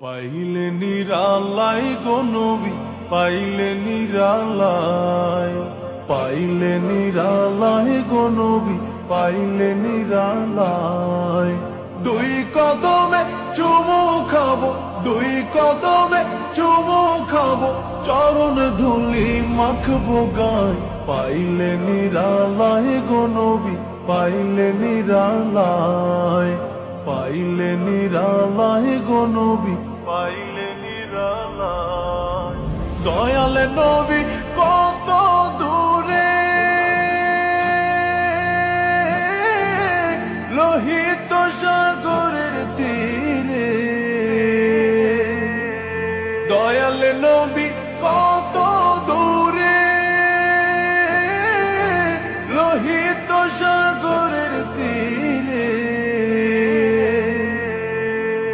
পাইলে নিরালাই গো নবী, পাইলে নিরালাই, পাইলে নিরালাই গো নবী, পাইলে নিরালাই। দুই কদমে চুমু খাবো, দুই কদমে চুমু খাবো, চরণ ধুলি মাখবো গায়। পাইলে নিরালাই গো নবী, পাইলে নিরালাই, পাইলে নিরালাই গো নবী, পাইলে নিরালাই। দয়াল নবী কত দূরে, লোহিত সাগরের তীরে। দয়াল নবী কত দূরে, লোহিত সাগরের তীরে।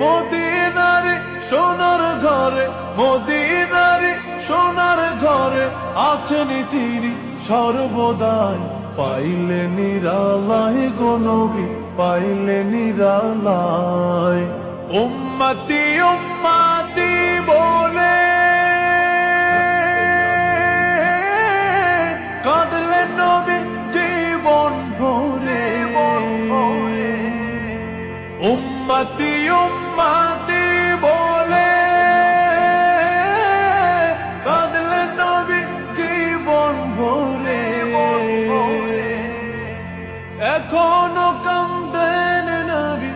মদিনার সোনার ঘরে, মদিনার সোনার ঘরে আছেন তিনি সর্বদাই। পাইলে নিরালাই গো নবী, পাইলে নিরালাই। উম্মতি উম্মতি বলে কাঁদলেন নবী জীবন ভরে। উম্মতি উম্মতি বলে কাঁদলেন নবী জীবন ভরে। এখনো কান্দেন নবী,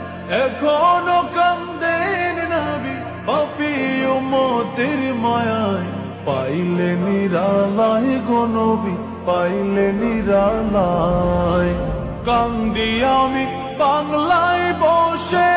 এখনো কান্দেন নবী, পাপী উম্মতের মায়ায়। পাইলে নিরালাই গো নবী, পাইলে নিরালাই। কান্দি আমি বাংলায় বসে,